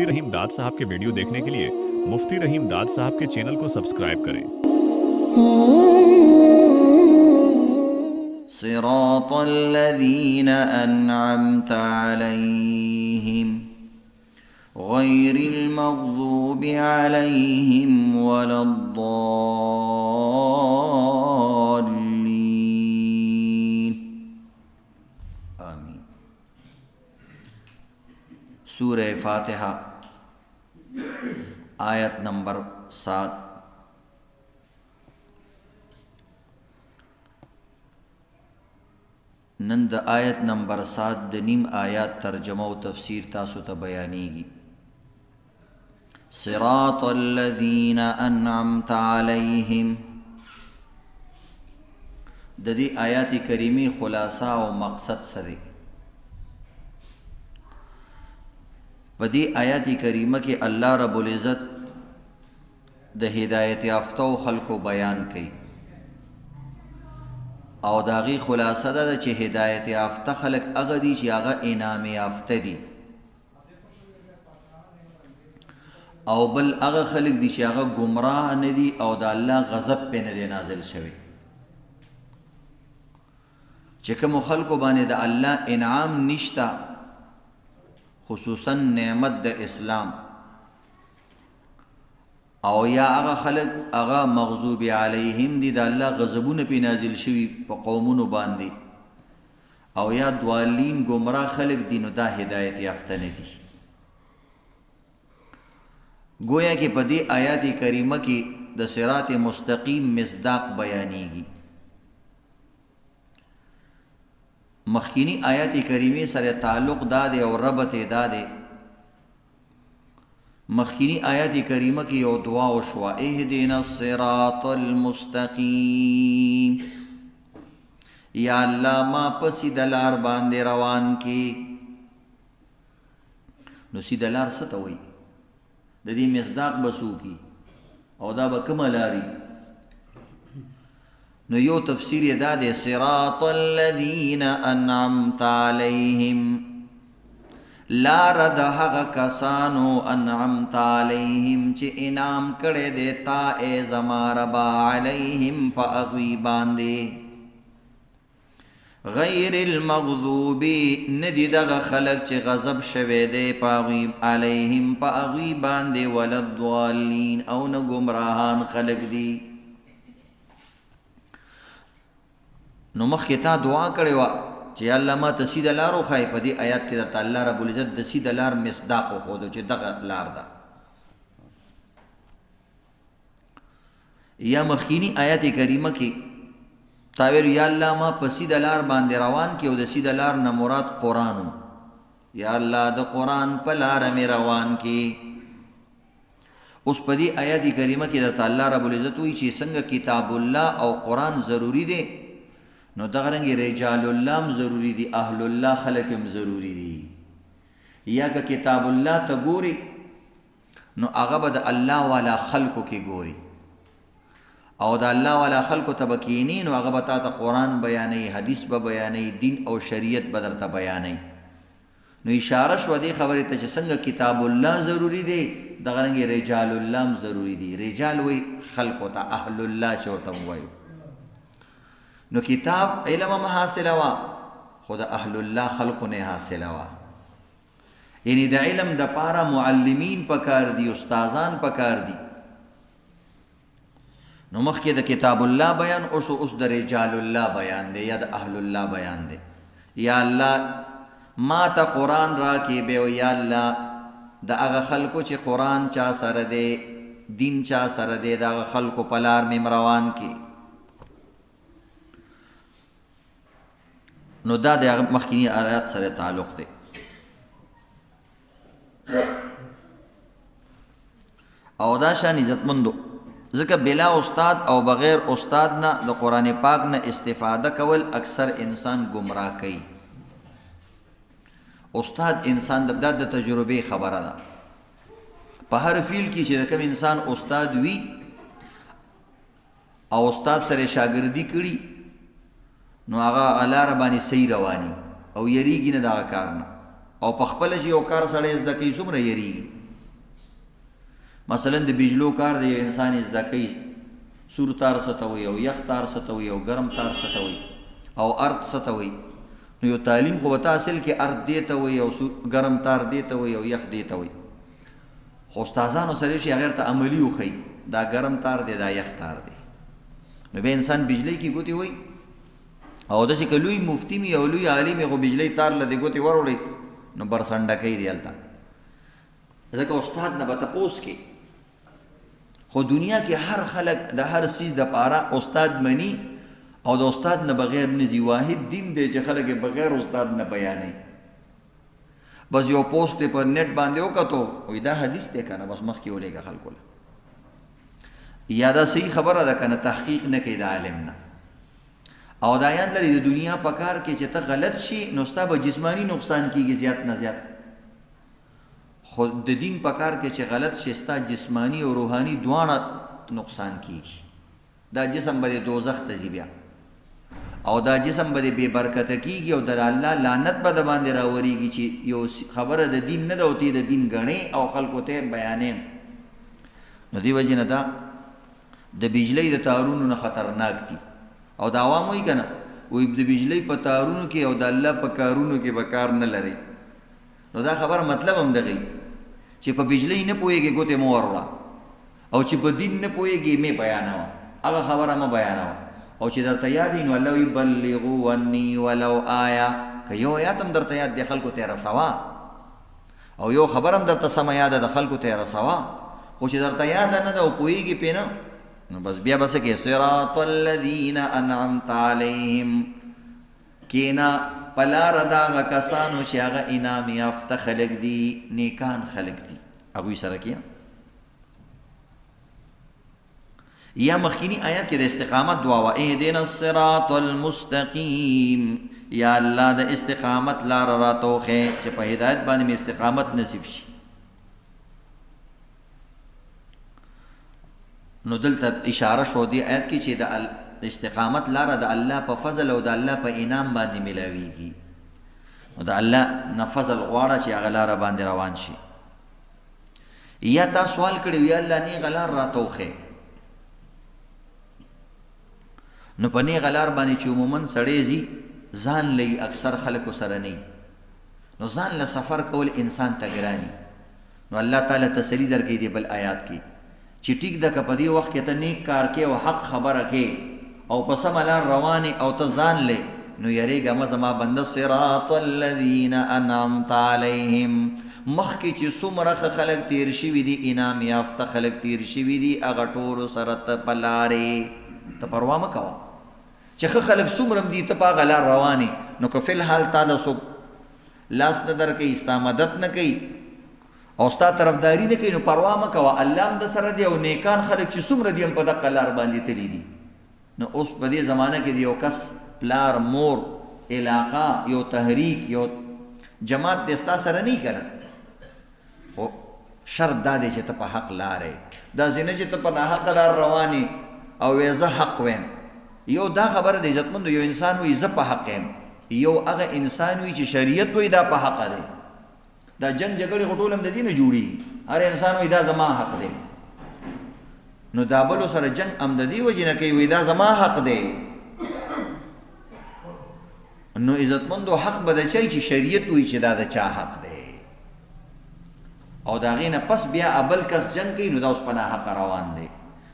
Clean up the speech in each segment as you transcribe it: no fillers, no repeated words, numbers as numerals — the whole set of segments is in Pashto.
मुफ्ती रहीम दाद साहब के वीडियो देखने के लिए मुफ्ती रहीम दाद साहब के चैनल को सब्सक्राइब करें। सिरातल्लज़ीन अन्अमत अलैहिम गैरिल मग़ज़ूबि अलैहिम वलद्दाल्लीन। आमीन। सूरह फातिहा आयत नंबर 7। नंद आयत नंबर 7 द नीम आयत तर्जमा व तफसीर तासु त बयानीगी। सिरातल्लज़ीन अन्अमत अलैहिम द दी आयत करीमी खुलासा व मकसद सदे पदी आयत करीमा के अल्लाह रब्बुल इज़्ज़त द हिदायत याफ्ता खल्को बयान कई और दागी खुलासा दा चे हिदायत याफ्ता खलक अगदी ची आगा इनाम याफ्ता दी और बल आगा खलक दी ची आगा गुमराह नदी और दा अल्लाह गज़ब पे नदे नाजिल शवे चकम खल्को बाने दा अल्लाह इनाम निश्ता खुसूसन नेमत द इस्लाम और या आगा खलक आगा मग़ज़ूब अलैहिम दी दा अल्लाह गज़बुन पे नाजिल शवी प कौमुन बांदी और या द्वालीन गुमराह खलक दीन दा हिदायत याफ्ता ने दी। गोया कि पदी आयात करीमा की द सिरात मुस्तकीम मिस्दाक बयानीगी। मखीनी आयात करीमी सर ताल्लुक़ दादे और रबत दादे मखीनी आयत करीमा की और दुआ शुआ इहदिनस सिरातल मुस्तकीम, या अल्लाह मा पसी दलार बांदे रवान की। नो सी दलार सतवई ददी मिसदाक बसू की और दा बकमलारी नो यो तफसीर दादे सिरातल्लज़ीन अन्अमत अलैहिम लार दहग कसानो अन्अमत अलैहिम चे इनाम करे देता ए ज़मारबा अलैहिम फ़अग़वी बांदे गैरिल मग़ज़ूबी नदी दग खलक चे गज़ब शवे दे पाग़वी अलैहिम फ़अग़वी बांदे वलद्दाल्लीन औ न गुमराहान खलक दी। नो मखिता दुआ करे वा चे अल्लाह मा तसी दलारो खाए पदी आयात के दरता अल्लाह रब्बुल इज़्ज़त दसी दलार मिसदाक खोदो चे दग लार दा। या मखीनी आयत करीमा की तावेर या अल्लाह मा पसी दलार बांदे रवान की और दसी दलार न मुराद कुरान, या अल्लाह द कुरान पलार में रवान की। उस पदी आयत करीमा की दरता अल्लाह रब्बुल इज़्ज़त हुई चे संग किताबुल्लाह और कुरान ज़रूरी दे नो दगरंगी रिजालुल्लाह ज़रूरी दी अहलुल्लाह खलकम ज़रूरी दी। या का किताबुल्लाह त गोरी नो अगबद अल्लाह वाला खल्को के गोरी और द अल्लाह वाला खल्को तबकीनी नो अगबता त कुरान बयानी हदीस ब बयानी दिन और शरीयत बदरता बयानी नो इशारा शवदी खबरी त संग किताबुल्लाह ज़रूरी दे दगरंगी रिजालुल्लाह ज़रूरी दी। रिजाल वही खल्को ता अहलुल्लाह चोरता हुआ नो किताब इल्म में हासिल हुआ खुदा अहलुल्लाह खल्क़ ने हासिल हुआ। यानी द इल्म द पारा मुअल्लिमीन पकार दी उस्ताजान पकार दी नो मखके द किताबुल्लाह बयान उस द रिजालुल्लाह बयान दे या द अहलुल्लाह बयान दे। या अल्लाह मा ता कुरान रा के बे या अल्लाह द अग खल्क़ चे कुरान चा सर दे दिन चा सर दे द अग खल्क़ पलार में मरवान की नो दा दे मखीनी आयात सरे ताल्लुक़ दे। और दा शान इज़्ज़तमंदो ज़िक्र बिला उस्ताद और बग़ैर उस्ताद ना द कुरान पाक ना इस्तिफ़ादा कवल अक्सर इंसान गुमराह कई। उस्ताद इंसान द तजुर्बे खबर दा पहर फील की चे रकम इंसान उस्ताद वी और उस्ताद सरे शागिर्दी करी नो आगा अल्लाह रबानी सही रवानी और यरीगी न दा कारना और पखपल जी ओ कार सड़े इस दकी सुमर यरीगी مثلا د بجلو کار دی یو انسان زده کوي سور تار څه ته وایي او یخ تار څه ته وایي او ګرم تار څه ته وایي او ارت څه ته وایي. نو یو تعلیم خو ورته اصل کې ارت دې ته وایي او ګرم تار دې ته وایي او یخ دې ته وایي. خو استادانو سره شي هغې ته عملي وښیي دا ګرم تار دی دا یخ تار دی. نو بیا انسان بجلی کې ګوتې وایي او داسې که لوی مفتي مي او لوی عالم یې خو بجلی تار له دې ګوتې وروړئ نو برسنډه کوي دی هلته. ځکه استاد نه به تپوس کې. خو دنیا کې هر خلک د هر څیز دپاره استاد مني او د استاد نه بغیر نه ځي. واحد دین دی چې خلک یې بغیر استاد نه بیانوي. بس یو پوسټ یې پر نیټ باندې وکتو وایي دا حدیث دی که نه بس مخکې ولېږه خلکو له. یا دا صحیح خبره ده که نه تحقیق نه کوي د عالم نه. او دا یاد لري د دنیا په کار کې چې ته غلط شي نو ستا به جسمانی نقصان کېږي زیات نه زیات. خو د دین په کار کې چې غلط شي ستا جسمانی او روحاني دواړه نقصان کېږي. دا جسم به د دوزخ ته ځي بیا او دا جسم به د بې برکته کېږي او د الله لعنت به د باندې راورېږي چې یو خبره د دین نه ده او ته د دین ګڼې او خلکو ته بیانې. نو دې وجې نه دا د بجلی د تارونو نه خطرناک دي. او د عوام وایي که نه وایي د بجلی په تارونو کې او د الله په کارونو کې به کار نه لري. نو دا خبره مطلب هم دغه چې په بجلی نه پوهېږې ګوتې مه وروړه او چې په دین نه پوهېږې مې بیانوه هغه خبره مه بیانوه. او چې درته یاد وي نو الله وایي بلغوا عني ولو آیه. که یو آیات هم درته یاد دی خلکو ته یې رسوه او یو خبر هم درته سمه یاده د خلکو ته یې رسوه. خو چې درته یاده نه ده او پوهېږې پرې نه نو بس بیا به څه کې صراط الذین انعمت علیهم کینا په لاره د هغه کسانو چې هغه انعام یافته خلک دي نیکان خلک دي هغوی سره کښېنه. یا مخکینی آیات کې د استقامت دعا وه اهدنا الصراط المستقیم. یا الله د استقامت لاره راته وښیې چې په هدایت باندې مې استقامت نصیب شي. نو دلته اشاره شو دی آیت کې چې د استقامت لاره د الله په فضل او د الله په انعام باندې ملاویږي. نو د الله نه فضل غواړه چې هغه لاره باندې روان شي. یا تا سوال کړی وي الله نیغه لار راته وښیې. نو په نیغه لار باندې چې عموما سړی ځي ځان لي اکثر خلکو سره نه نو ځان له سفر کول انسان ته ګراني. نو الله تعالی تسلی درکوي دی بل آیات کې چې ټیک ده که په دې وخت کې ته نیک کار کې او حق خبره کې او په سمه لار روانې او ته ځان لې نو یریږه مه زما بنده صراط الذین انعمت علیهم. مخکې چې څومره ښه خلک تیر شوي دي انعام یافته خلک تیر شوي دي هغه ټولو سره ته په لارې ته پروا مه کوه چې ښه خلک څومره هم دي ته په هغه لار روانې. نو که فی الحال تا له څوک لاس نه درکوي ستا مدد نه کوي او ستا طرفداري نه کوي نو پروا مه کوه الله هم د سره دی او نیکان خلک چې څومره دي هم په دغه لار باندې تللي دي. نو اوس په دې زمانه کې د یو کس پلار مور علاقه یو تحریک یو جماعت د ستا سره نه که نه خو شرط دا دی چې ته په حق لارې داسې نه چې ته په ناحقه لار روانې او وایې زه حق ویم. یو دا خبره د عزتمندو یو انسان وایي زه په حق یم یو هغه انسان وایي چې شریعت وایي دا په حقه دی. دا جنگ جګړې خو ټول هم د دې نه جوړېږي. هر انسان وایي دا زما حق دی نو دا بلو سره جنگ هم د دې وجې نه کوي وایي دا زما حق دی. نو عزتمندو حق به د چای چې شریعت وایي چې دا د چا حق دی او د هغې نه پس بیا ابل کس جنگ کوي نو دا اوس په ناحقه روان دی.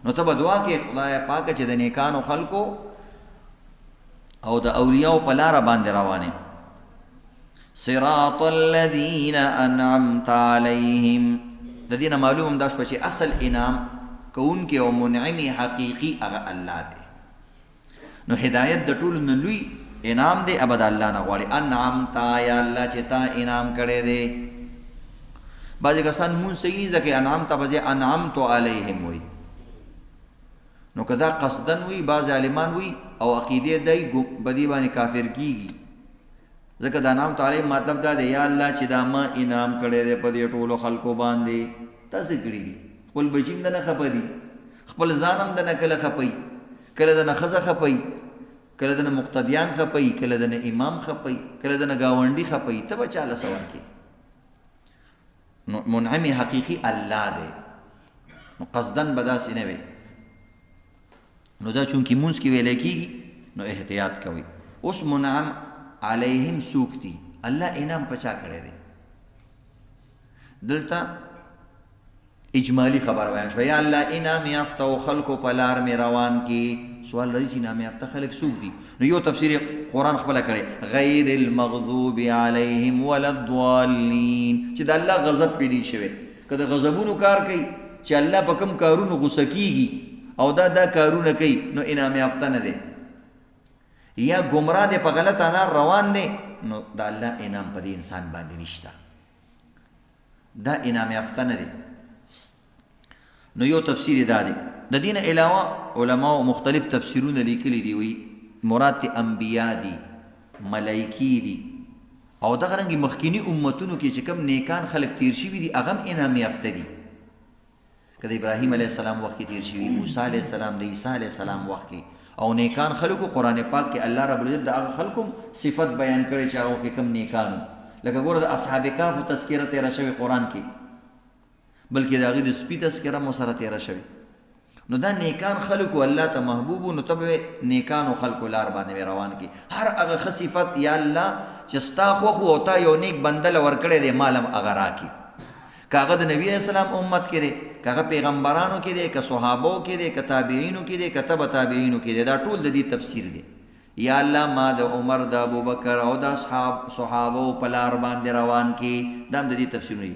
نو ته به دعا کې خدای پاکه چې د نیکانو خلکو او د اولیاو په لاره باندې روانې. صراط الذین انعمت علیهم د دې نه معلوم دا شوه چې اصل انعام کوونکی او منعمي حقیقي هغه الله دی. نو هدایت د ټولو نه لوی انعام دی ابد الله نه غواړي. انعمت یا الله چې تا انعام کړی دی. بعضې کسان مونځ صحیح نه زده کوي انعام ته به انعمت علیهم وایي. نو که دا قصدن وي بعض عالمان وي او عقیدې دی په دې باندې کافر کیږي. ځکه د انعام تعالی مطلب دا دی یا الله چې دا ما انعام کړی دی په دې ټولو خلکو باندې تا څه کړي دي. خپل بچي هم دنه خفه دي خپل ځان هم دنه کله خفوي کله دنه ښځه خفوي کله دنه مقتدیان خفوي کله دنه امام خفوي کله دنه ګاونډي خفوي ته به چاله څه ورکړې. نو منعم حقیقي الله دی نو قصدن به داسې نه وي. نو دا چونکې مونځ کې ویلی کېږي نو احتیاط کوئ. اوس منعم علیهم څوک دي؟ الله انعام په چا کړی دی؟ دلته اجمالی خبر بیان شوه. یا الله انعام یافته و خلکو په لار مې روان کې. سوال راځي چې انعام یافته خلک څوک دي؟ نو یو تفسیر قرآن خپله کړی غیر المغضوب علیهم ولا الضالین، چې د الله غضب پې نه شوی. که د غضبونو کار کوي چې الله په کوم کارونو غوسه کېږي او دا کارونه کوي نو انعام یافته نه دی. یا گمراه دی په غلط انار روان دی نو د الله انعام په دې انسان باندې نشته، دا انعام یافته نه دی. نو یو تفسیر دا دی. د دین علاوه علماء مختلف تفسیرونه لیکلي دي. وی مراد تی انبیاء دي، ملائکی دي، او دغه رنګ مخکینی امتونو کې چې کوم نیکان خلق تیر شوي دي هغه هم انعام یافته دي. که د ابراهیم علیه السلام وخت کې تیر شوي، موسی علیه السلام، د عیسی علیه السلام وخت کې، او نیکان خلقو قرآن پاک کې الله رب العزت د هغه خلقو صفت بیان کړي چې هغه کې کوم نیکانو. لکه ګوره د اصحاب کهف تذکره تیره شوې قرآن کې، بلکې د هغې د سپي تذکره مو سره تیره شوې. نو دا نیکان خلقو الله ته محبوبو، نو ته به نیکانو خلقو لار باندې روان کی. هر هغه ښه صفت یا الله چې ستا خوښ او تا یو نیک بنده له ورکړی دی مالم هغه راکړي. که هغه د نبي علیه السلام امت کې دی، که هغه پیغمبرانو کې دی، که صحابو کې دی، که تابعینو کې دی، که تبع تابعینو کې دی، دا ټول د دې تفسیر دی. یا الله ما د عمر، د ابوبکر او د صحابو په لار باندې روان کی. دا هم د دې تفسیر دی.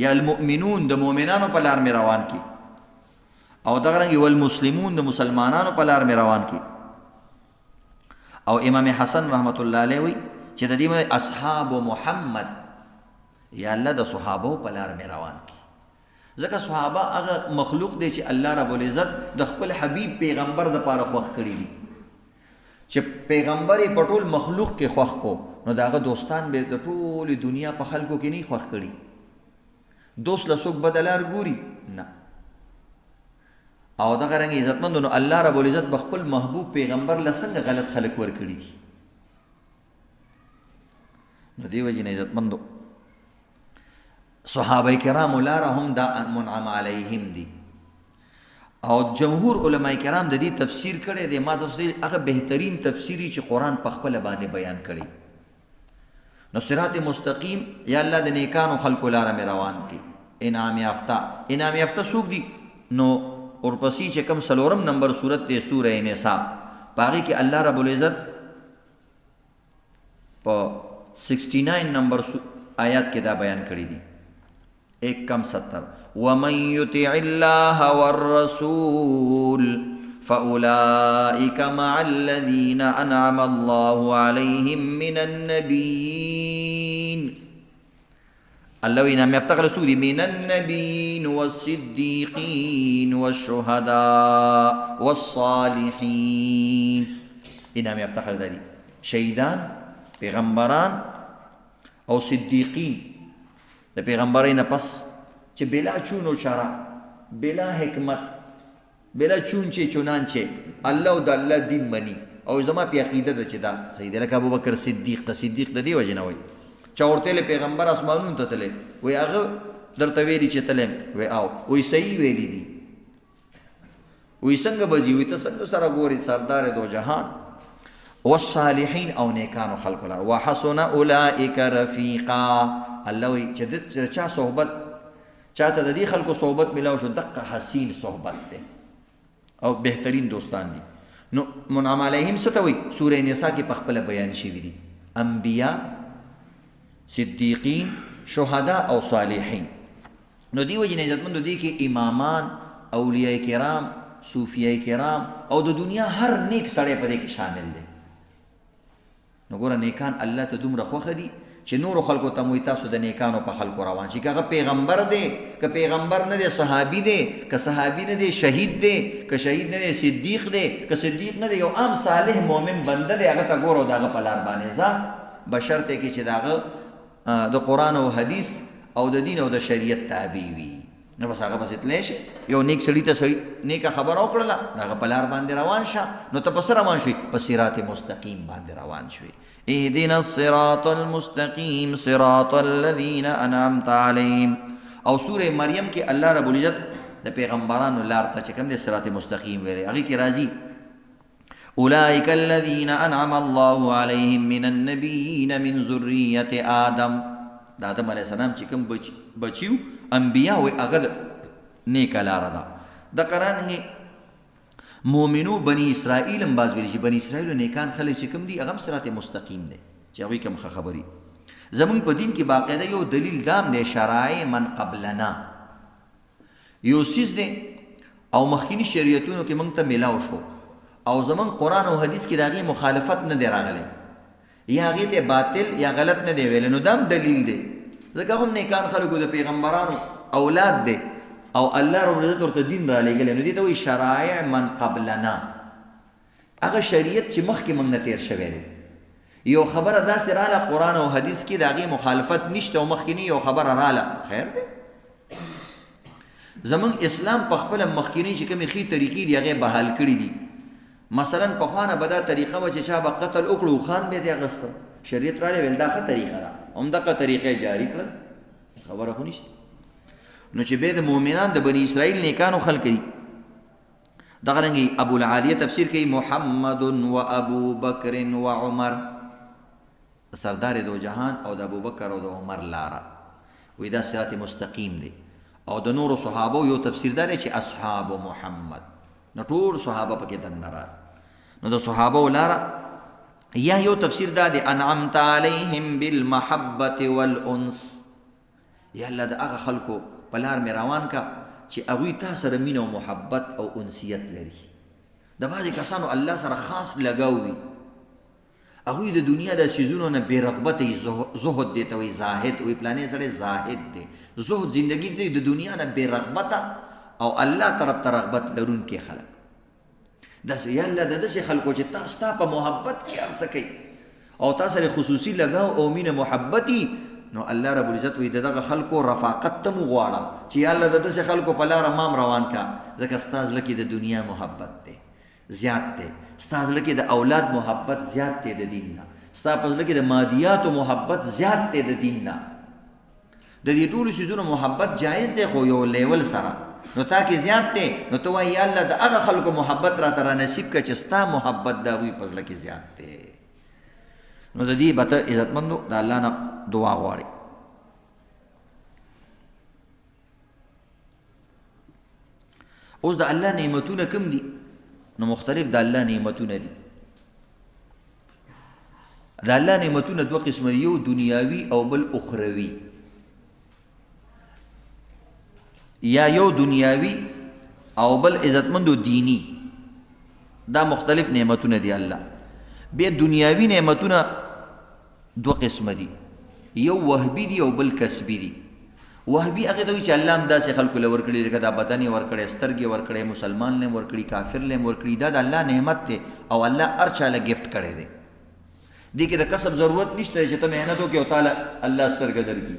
یا المؤمنون، د مؤمنانو په لار مې روان کی، او دغه رنګ والمسلمون، د مسلمانانو په لار مې روان کی. او امام حسن رحمت الله علیه وی چې د دې اصحاب محمد، یا الله د صحابو په لار مې روان کی. ځکه صحابه هغه مخلوق دی چې الله رب العزت د خپل حبیب پیغمبر د پاره خوښ کړي دي. چې پیغمبر یې په ټول مخلوق کې خوښ کو، نو د هغه دوستان به د ټولې دنیا په خلکو کې نه خوښ کړي. دوست له څوک بدلار ګوري نه. او دغه رنګ عزتمندو نو الله رب العزت به خپل محبوب پیغمبر له څنګه غلط خلک ورکړي دي. نو دې وجې نه عزتمندو صحابه کرام لاره هم دا منعم علیهم دي. او جمهور علماء کرام د دې تفسیر کړی دی. ما تاسو ته هغه بهترین تفسیری چې قرآن په خپله باندې بیان کړي. نو صراط مستقیم یا الله د نیکانو خلکو لاره مې روان کی. انعام یافته، انعام یافته څوک دي؟ نو ورپسې چې کوم څلورم نمبر صورت دی سوره نساء، په هغې کې الله رب العزت په 69 نمبر آیات کې دا بیان کړي دي. 1:70 ومن يطع الله والرسول فأولئك مع الذين أنعم الله عليهم من النبيين. الله انعام یافته سوري من النبيين والصديقين والشهداء والصالحين. انعام یافته دي شهیدان، پیغمبران او صدیقین. د پیغمبرین پس چې بلا چون و چرا، بلا حکمت، بلا چون چې چنانچه الله او د الله دین مني او زما په عقیده ده چې دا صحیح دی. لکه ابوبکر صدیق ته صدیق د دې وجې نه وایي چا ورته له پیغمبر اسمانونو ته تللی وایي هغه درته ویلي چې تلم وایي او وایي صحیح ویلي دي. وایي څنګه به ځي؟ وایي ته څنګه سره ګورې سردار دو جهان. والصالحین او نیکانو خلقو لار. وحسن اولئک رفیقا. الله وایي چې چا صحبت، چاته د دې خلکو صحبت ملاو شو دقه حسین صحبت دی او بهترین دوستان دي. نو منعم علیهم څه ته وایي؟ سوره نساء کې په خپله بیان شوي دي. انبیا، صدیقین، شهدا او صالحین. نو دی وجې نه عزتمندو دې کې امامان، اولیاء کرام، صوفیاء کرام او د دنیا هر نیک سړی په دې کې شامل دی. نو ګوره نیکان الله ته دومره خوښه دي چې نورو خلکو ته موي تاسو د نیکانو په خلکو روان شي. که هغه پیغمبر دی، که پیغمبر نه دی صحابي دی، که صحابي نه دی شهید دی، که شهید نه دی صدیق دی، که صدیق نه دی یو عام صالح مؤمن بنده دی، هغه ته ګوره د هغه په لار باندې ځه، بشرطه کې چې د هغه د قرآن او حدیث او د دین او د شریعت تابع وي. نو بس هغه پسې تللی شي. یو نیک سړي ته نیکه خبره وکړله، د هغه په لار باندې روان شه، نو ته په څه روان شوې؟ په صراط مستقیم باندې روان شوې. اهدنا الصراط المستقیم صراط الذین انعمت علیهم. او سوره مریم کې الله رب العزت د پیغمبرانو لار ته چې کوم دی صراط مستقیم ویلې هغې کې راځي اولئک الذین انعم الله علیهم من النبیین من ذریة آدم د آدم علیه السلام چې کوم بچیو انبیا وي هغه د نیکه لاره ده د قرانګې مؤمنو بني اسرائیل هم باز ویلي چې بني اسرائیلو نیکان خلک چې کوم دي هغه هم صراط مستقیم دی چې هغوی کوم ښه خبري زمونږ په دین کې باقاعده یو دلیل دام دی شرایع من قبلنا یو څیز دی او مخکینی شریعتونو کې موږ ته میلاو شو او زمونږ قرآن او حدیث کې د هغې مخالفت نه دی راغلی یا هغې ته باطل یا غلط نه دی ویلی نو دا هم دلیل دی ځکه هم نیکان خلکو د پیغمبرانو اولاد دی او الله رب العزت ورته دین را لېږلی نو دې ته وایي شرایع من قبلنا هغه شریعت چې مخکې موږ نه تېر شوی دی یو خبره داسې راله قرآن او حدیث کې د هغې مخالفت نشته او مخکینی یو خبره راله خیر دی زمونږ اسلام په خپله مخکینی چې کومې ښې طریقې دي هغې بحال کړي دي مثلا پخوانه به دا طریقه وه چې چا به قتل وکړو خان به یې اخیسته شریعت رالی ویل دا ښه طریقه ده همدغه طریقه جاري کړل خبره خو نشته نو چې بیا د مؤمنان د بني اسرائیل نیکانو خلک دي دغه رنګې ابو العالیه تفسیر کوي محمد و ابو بکر و عمر سردار دو جهان او د ابو بکر او د عمر لاره وی دا صراط مستقیم دی او د نورو صحابو یو تفسیر دا دی چې اصحاب محمد نو ټول صحابه پکې دننه راغلل نو د صحابو لاره یا یو تفسیر دا دی انعمت علیهم بالمحبة والانس یا الله د هغه خلکو په لار مې روان کا چې هغوی تا سره مینه او محبت او انسیت لري د بعضې کسانو الله سره خاص لګاو وي هغوی د دنیا د څیزونو نه بې رغبته زهد دی ته وایي زاهد وایي پلانې سړی زاهد دی زهد زندګي دی د دنیا نه بې رغبته او الله طرف ته رغبت لرونکي خلک داسې یا الله د داسې خلکو چې تا ستا په محبت کې هر څه کوي او تا سره خصوصي لګاو او مینه محبتي نو الله رب العزت وی دغه خلکو رفاقت ته مو غواړه چې یا الله د داسې خلکو په لاره مام روان کا ځکه ستا زړه کې د دنیا محبت دی زیات دی ستا زړه کې د اولاد محبت زیات دی د دین نه ستا په زړه کې د مادیاتو محبت زیات دی د دین نه د دې ټولو څیزونو محبت جایز دی خو یو لیول سره نو تا کې زیات دی نو ته وایي یا الله د هغه خلکو محبت راته را نصیب کړه چې ستا محبت د هغوی په زړه کې زیات دی نو د دې به ته عزتمندو د الله نه دعا غواړي اوس د الله نعمتونه کوم دي نو مختلف د الله نعمتونه دي د الله نعمتونه دوه قسمه دي یو دنیاوي او بل اخروي یا یو دنیاوي او بل عزتمندو دینی دا مختلف نعمتونه دي الله بیا دنیاوي نعمتونه دو قسمه دي یو وهبي دي او بل کسبي دي وهبي هغه ته چې الله هم داسې خلکو له ورکړي لکه دا بدن یې ورکړی سترګې ورکړی مسلمان له ورکړي کافر له ورکړي دا د الله نعمت دی او الله هر چا له ګفټ کړی دی دې کې د کسب ضرورت نشته چې ته محنت وکړې او تعالی الله سترګه درکړي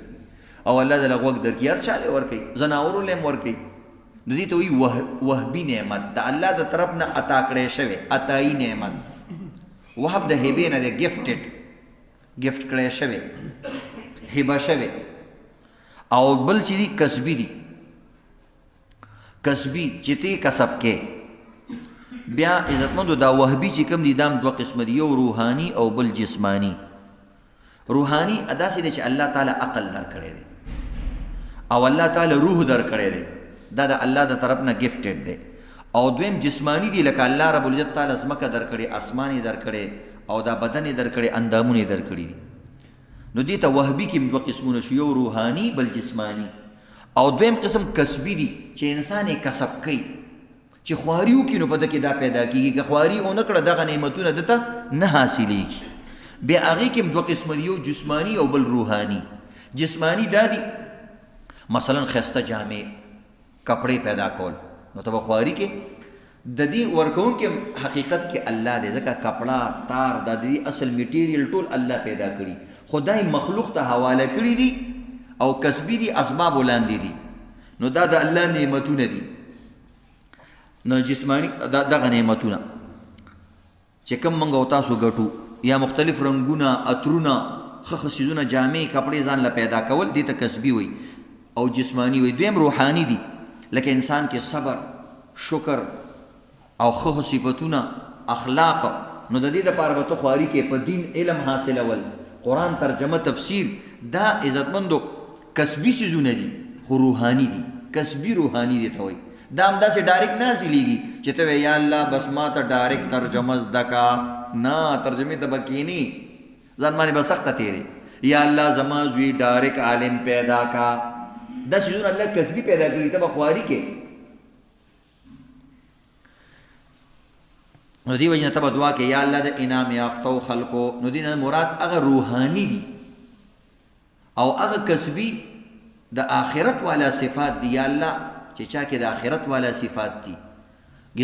او الله دله غوږ درکړي هر چا له ورکوي زناورو له ورکوي نو دې ته وایي وهبي نعمت د الله د طرف نه عطا کړی شوی عطایي نعمت وهب د هبې نه دی ګفټ کړی شوی هبه شوی او بل چې دي کسبي دي کسبي چې ته کسب کې بیا عزتمندو دا وهبي چې کوم دي دا هم دوه قسمه دي یو روحاني او بل جسماني روحاني داسې دی چې الله تعالی عقل درکړی دی او الله تعالی روح درکړی دی دا د الله د طرف نه ګفټډ دی او دویم جسمانی دی لکه الله رب العزت تعالی ځمکه درکړي اسمان یې درکړي او دا بدن یې درکړي اندامونه یې درکړي دي نو دې ته وهبي کې دوه قسمونه شو یو روحاني بل جسمانی او دویم قسم کسبي دي چې انسان یې کسب کوي چې خواري وکړي نو په ده کې دا پیدا کېږي که خواري ونه کړه دغه نعمتونه ده ته نه حاصلېږي بیا هغې کې دوه قسمه دي یو جسمانی او بل روحاني جسمانی دا دي مثلا ښایسته جامې کپړې پیدا کول نو ته به خواري کې د دې ورکوونکي حقیقت کې الله دی ځکه کپړه تار دا د دې اصل میټیریل ټول الله پیدا کړي خدای مخلوق ته حواله کړي دي او کسبي دي اسباب ولاندې دي نو دا د الله نعمتونه دي نو جسمانی دغه نعمتونه چې کوم موږ او تاسو ګټو یا مختلف رنګونه عطرونه ښه څیزونه جامې کپړې ځان له پیدا کول دې ته کسبي وي او جسمانی وي دویم روحاني دي لکه انسان کې صبر، شکر او ښه صفتونه، اخلاق، نو د دې دپاره به ته خواري کې په دین علم حاصلول، قرآن ترجمه، تفسیر، دا عزتمندو کسبي څیزونه دي خو روحاني دي، کسبي روحاني دي ته وایي. دا همداسې ډایرکټ نه حاصلېږي چې ته وایې یا الله بس ما ته ډایرکټ ترجمه زده کا، نه، ترجمې ته به کښېني ځان باندې به سخته تېرې، یا الله زما زوی ډایرکټ عالم پیدا کا، دا څیزونه الله کسبي پیدا کړي، ته به خواري کې. نو دی وجه نه ته به دعا کې یا الله د انعام یافتو خلکو، نو دې نه مراد هغه روحاني دي او هغه کسبي د آخرت والا صفات دي. یا الله چې چا کې د آخرت والا صفات دي،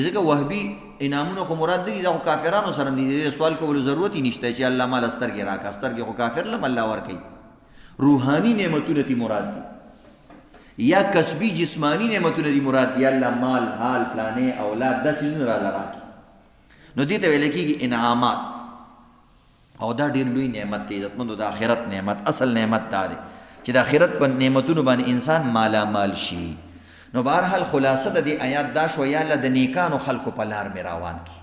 ځکه وهبي انعامونه خو مراد دي، دا خو کافرانو سره دي، سوال کولو ضرورت یې نشته چې الله مال سترګې راکړه، سترګې خو کافر لم الله ورکوي. روحاني نعمتونه دي مراد دي، یا کسبي جسمانی نعمتونه دي مراد دي، الله مال، حال، فلانې، اولاد، دا څیزونه راله راکړي، نو دې ته ویل کېږي انعامات. او دا ډېر لوی نعمت دی عزتمندو، د آخرت نعمت، اصل نعمت دا دی چې د آخرت په نعمتونو باندې انسان مالا مال شي. نو بهرحال خلاصه د دې آیات دا شوه یا الله د نیکانو خلکو په لار مې روان کړي.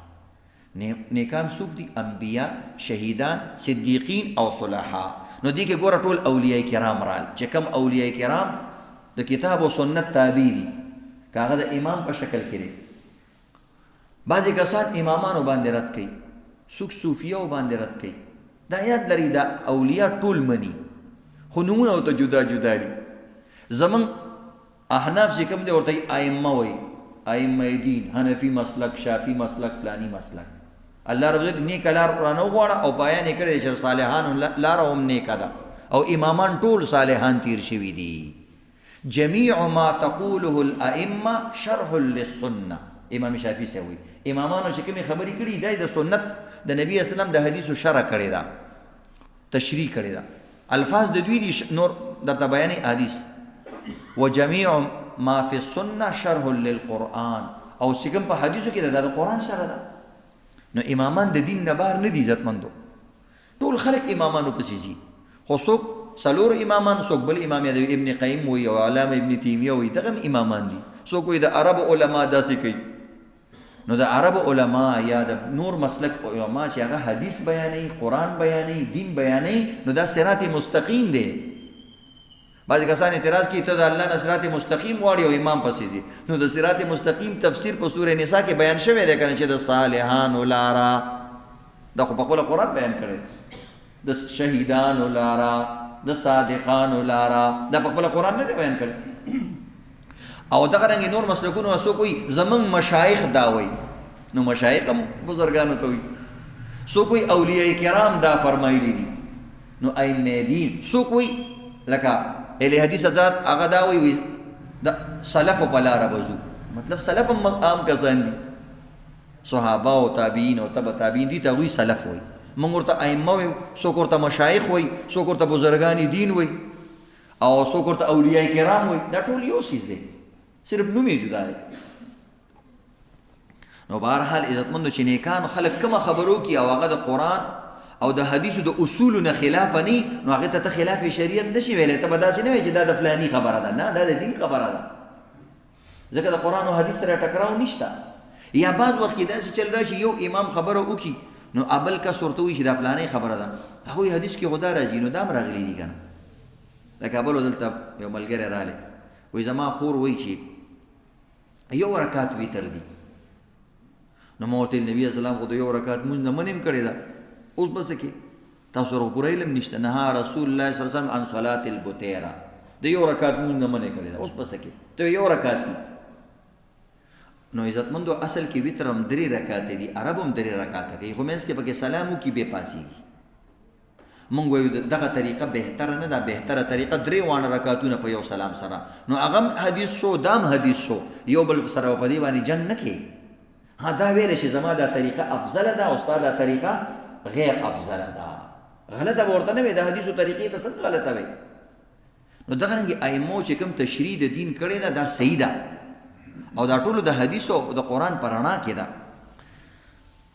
نیکان څوک دي؟ انبیا، شهیدان، صدیقین او صلحا. نو دې کې ګوره ټول اولیاء کرام رال، چې کم اولیاء کرام د کتاب او سنت تابع دي، که هغه د امام په شکل کې دی. بعضې کسان امامانو باندې رد کوي، څوک صوفیاو باندې رد کوي. دا یاد لري دا اولیاء ټول مني خو نومونه ورته جدا جدا دي. زمونږ احناف چې کوم دی ورته ائمه وایي، ائمه دین، حنفي مسلک، شافعي مسلک، فلانی مسلک. الله رب عزت نیکه لار رانه وغواړه او بیان یې کړی چې صالحانو لاره هم نیکه ده او امامان ټول صالحان تیر شوي دي. جمیع ما تقوله الائمه شرح للسنه. امام شافعي سے وایي امامانو چې کومې خبرې کړي دا د سنت د نبي اسلام د حدیثو شرح کړې ده، تشریح کړې ده. الفاظ د دوی دي، نور درته بیانې حدیث. وجمیع ما فی السنه شرح للقرآن، او چې کوم په حدیثو کې ده د قرآن شرح ده. نو امامان د دین نه بهر نه دي عزتمندو، ټول خلک امامانو پسې ځي، خو څوک څلور امامان، څوک بل امام یادوي، ابن قیم وایي او علامه ابن تیمیه وایي، دغه امامان دي. څوک وایي د عربو علما داسې کوي. نو د عربو علما یا د نور مسلک علما چې هغه حدیث بیانوي، قرآن بیانوي، دین بیانوي، نو دا صراط مستقیم دی. بعضې کسان اعتراض کوي ته د الله نه صراط مستقیم غواړي او امام پسې ځي. نو د صراط مستقیم تفسیر په سوره نساء کې بیان شوی دی که نه، چې د صالحانو لاره، دا خو په خپله قرآن بیان کړی، د شهیدانو لاره، د صادقانو لاره، دا په خپله قرآن نه دی بیان کړی. او دغه رنګې نور مسلکونو څوک وایي زمونږ مشایخ دا وایي، نو مشایخ هم بزرګانو ته وایي. څوک وایي اولیاء کرام دا فرمایلی دي، نو ائمه دین. څوک وایي لکه اهل حدیث حضرات هغه دا وایي د سلفو په لاره به ځو، مطلب سلف هم عام کسان دي، صحابه او تابعین او تبع تابعین دي، ته هغوی سلف وایي. موږ ورته ائمه وایو، څوک ورته مشایخ وایي، څوک ورته بزرګان دین وایي، او څوک ورته اولیاء کرام وایي. دا ټول یو څیز دی، صرف نوم یې جدا دی. نو بهرحال عزتمندو چې نیکانو خلک کومه خبرو کې او هغه د قرآن او د حدیثو د اصولو نه خلافه نی، نو هغې ته خلاف شریعت نشي ویلی. ته به داسې نه وایي چې دا د فلاني خبره ده، نه، دا د دین خبره ده، ځکه د قرآن او حدیث سره ټکراو نشته. یا بعض وخت کې داسې چل راشي یو امام خبره وکړي نو ابل کس ورته وایي چې دا فلاني خبره ده، هغوی حدیث کې خو دا راځي، نو دا هم راغلي دي که نه. لکه ابلو دلته یو ملګری رالی وایي زما خور وایي چې یو رکات ویتر دی. نو ما ورته نبی اسلام خو د یو رکات مونځ نه منې هم کړې ده، اوس به څه کې تاسو سره پوره علم نشته. نهى رسول الله صلی الله علیه وسلم عن صلاة البتیرا، د یو رکات مونځ نه منې کړې ده، اوس به څه کې ته یو رکات دي. نو عزتمندو اصل کې وتر هم 3 رکعاتې دي، عرب هم 3 رکعاته کوي، خو منځ کې پکې سلام وکړي بې پاسېږي. مونږ وایو دغه طریقه بهتره نه ده، بهتره طریقه 3 رکعاتونه په یو سلام سره. نو هغه حدیث شو، دام حدیث شو، یو بل سره په دې باندې جنګ نه کوي. ها دا ویلی چې زما دا طریقه افضله ده او ستا دا طریقه غیر افضله ده، غلطه به ورته نه وي، د حدیثو طریقې ته څنګه غلطه وي. نو دغه رنګې ائمو چې کوم تشریح د دین کړې ده دا صحیح ده او دا ټولو د حدیثو او د قرآن په رڼا کې ده.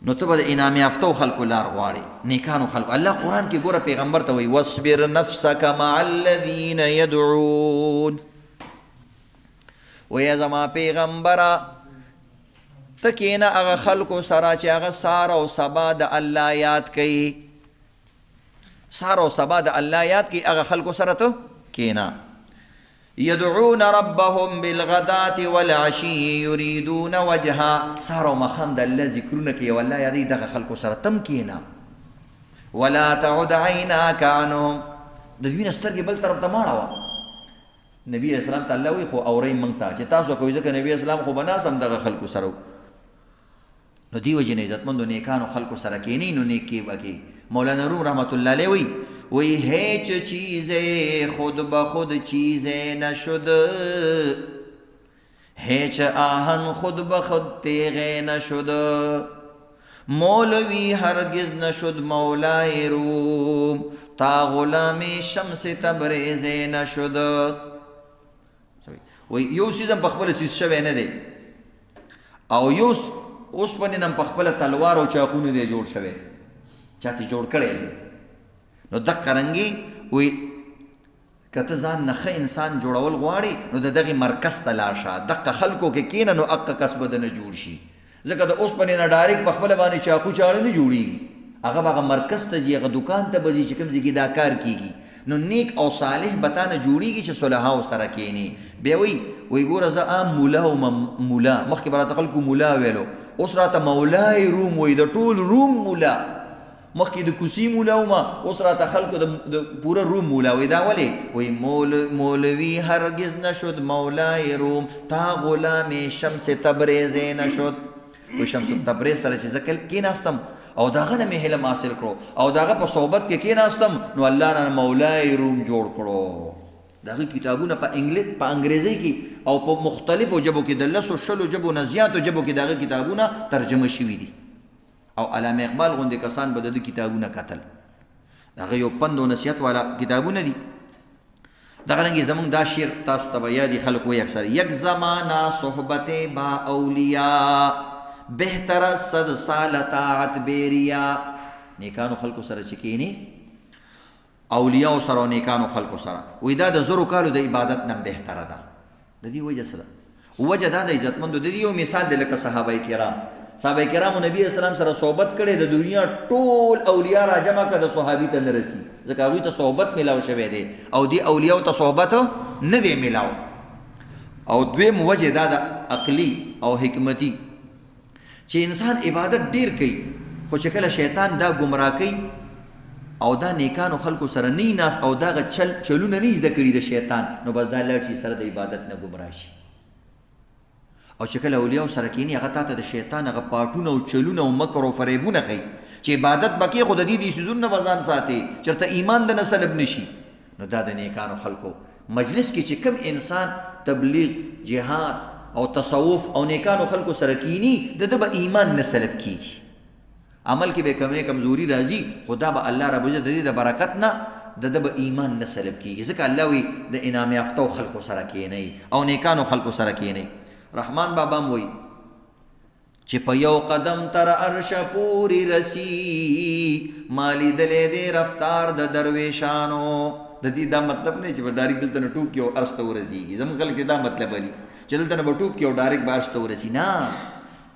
نو ته به د انعام یافتو خلکو لار غواړې، نیکانو خلکو. الله قرآن کې ګوره پیغمبر ته وایي واصبر نفسک مع الذین یدعون وی زما پیغمبره ته کښېنه هغه خلکو سره چې هغه سهار او سبا د الله یاد کوي، سهار او سبا د الله یاد کوي، هغه خلکو سره ته کښېنه. یدعون ربهم بالغداة والعشي یریدون وجهه، سهار او ماښام د الله ذکرونه کوي او الله یادوي، دغه خلکو سره تم کښېنه. ولا تعد عیناک عنهم، د دوی نه سترګې بل طرف ته مه اړوه. نبی اسلام ته الله وایي خو اورئ موږ ته چې تاسو کوئ، ځکه نبی اسلام خو به ناسم دغه خلکو سره. نو دی وجې نه عزتمندو نیکانو خلکو سره کښېنئ نو نیکي به کوي. مولانا روم رحمت الله علیه وی هیچ چیز خود به خود چیز نشد، هیچ آهن خود به خود تیغ نشد، مولوی هرگز نشد مولای روم، تا غلام شمس تبریز نشد. وی یو سیزم په خپل سیز شوی نه دی، او یو اوسپنې نم په خپله تلوار او چاقونه دی جوړ شوی، چاته جوړ کړی دی. نو دقه رنګې وی که ته ځان نه ښه انسان جوړول غواړې نو د دغې مرکز ته لاړ شه، دقه خلکو کې کښېنه نو اقه کس به دنه جوړ شي. ځکه د اوسپنې نه ډایرکټ په خپله باندې چاقو چاړه نه جوړېږي، هغه به هغه مرکز ته ځي، هغه دکان ته به ځي چې کوم ځای کې دا کار کېږي. نو نیک او صالح به تا نه جوړېږي چې صلحاو سره کښېني. بیا وی ګوره زه عام مولا وم، مولا مخکې به راته خلکو مولا ویلو، اوس راته مولای روم وی، د ټول روم مولا. مخکې د کوسی مولا ومه، اوس راته خلکو د پوره روم مولا وی. دا ولې وی مولوی هرگز نشد مولای روم، تا غلام شمس تبریز نشد. وی شمس تبریز سره چې زه کېناستم او د هغه نه مې علم حاصل کړو او د هغه په صحبت کې کېناستم نو الله رانه مولای روم جوړ کړو. د هغې کتابونه په انګریزۍ کې او په مختلفو ژبو کې د 100 ژبو نه زیاتو ژبو کې د هغه کتابونه ترجمه شوي دي، او علامه اقبال غوندې کسان به د ده کتابونه کتل. د هغه یو پند و نصیحت والا کتابونه دي. دغه رنګې زمونږ دا شعر تاسو ته به یادي، خلک وایي اکثر یک زمانہ صحبت با اولیاء بهتر از 100 سال طاعت بیریا. نیکانو خلکو سره چې کښېني، اولیاو سره او نیکانو خلکو سره، وایي دا د 100 کالو د عبادت نه بهتره ده. د دې وجه څه ده؟ وجه دا د عزتمندو د دې یو مثال دی، لکه صحابه کرام. صحابه کرامو نبی اسلام سره صحبت کړی، د دنیا ټول اولیاء را جمع کړه، د صحابي ته نه رسي، ځکه هغوی ته صحبت میلاو شوی دی او دې اولیاو ته صحبت نه دی میلاو. او دویم وجه دا د عقلي او حکمتي چې انسان عبادت ډیر کوي، خو چې کله شیطان دا گمراه کوي او دا نیکانو خلکو سره نه ناس او دغه چلونه نه زده کړي د شیطان، نو بس دا لاړ شي سره د عبادت نه گمراه شي. او چې کله اولیاو سره کښېني، هغه تا ته د شیطان هغه پاټونه او چلونه او مکر او فریبونه ښیي چې عبادت به کې، خو د دې څیزونو نه به ځان ساتې چېرته ایمان د نه سلب نه شي. نو دا د نیکانو خلکو مجلس کې چې کوم انسان تبلیغ، جهاد او تصوف او نیکانو خلکو سره کښېني، د ده به ایمان نه سلب کېږي، عمل کې به کمزوري راځي، خو دا به الله رب العزت د دې د برکت نه د ده به ایمان نه سلب کېږي. ځکه الله وایي د انعام یافتو خلکو سره کښېنئ او نیکانو خلکو سره کښېنئ. رحمان بابا م وایي چې په یو قدم تر عرشه پورې رسی، ما لیدلی دی رفتار د درویشانو. د دې دا مطلب نه چې به ډایرکټ دلته نه ټوپ کړي او عرش ته ورسېږي، زموږ خلک دا مطلب لري چې دلته نه به ټوپ کړي او ډایرکټ به عرش ته ورسي. نه،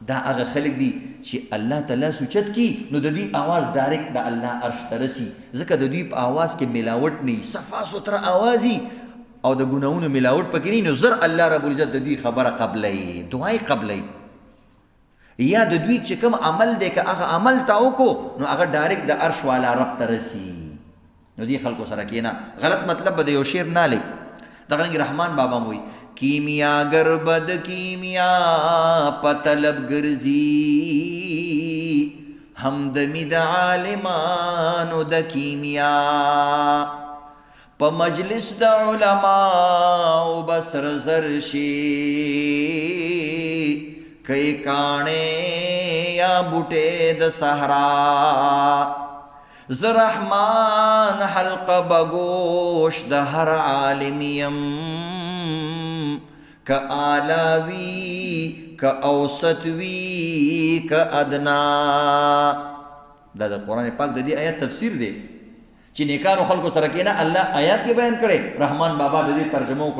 دا هغه خلک دي چې الله تعالی سوچت کی نو د دوی आवाज ډایرکټ د الله عرش ته رسي، ځکه د دوی په आवाज کې ملاوټ نه وي، صفا سوتره आवाज او د ګناهونو ملاوټ پکې نه، نو زر الله رب العزت د دوی خبره قبلوي، دعای قبلوي. یا د دوی چې کوم عمل دی که هغه عمل ته وکړو نو هغه ډایرکټ د عرش والا رب ته رسي. نو دې خلکو سره کښېنه. غلط مطلب به د یو شعر نه لئ. دغه رنګې رحمان بابا م وایي کیمیاګر بد کیمیا په طلب ګرځي، همدمي د عالمانو د کیمیا، په مجلس د علماو بسر زر شي، کئی کاڼې یا بوټې د صحرا، ز رحمان حلقه بگوش د هر عالم یم، که اعلی که اوسط وي که ادنا. دا د قرآن پاک د دې آیات تفسیر دی چې نیکانو خلکو سره کښېنه. الله آیات کې بیان کړی، رحمان بابا د دې ترجمه وکړه.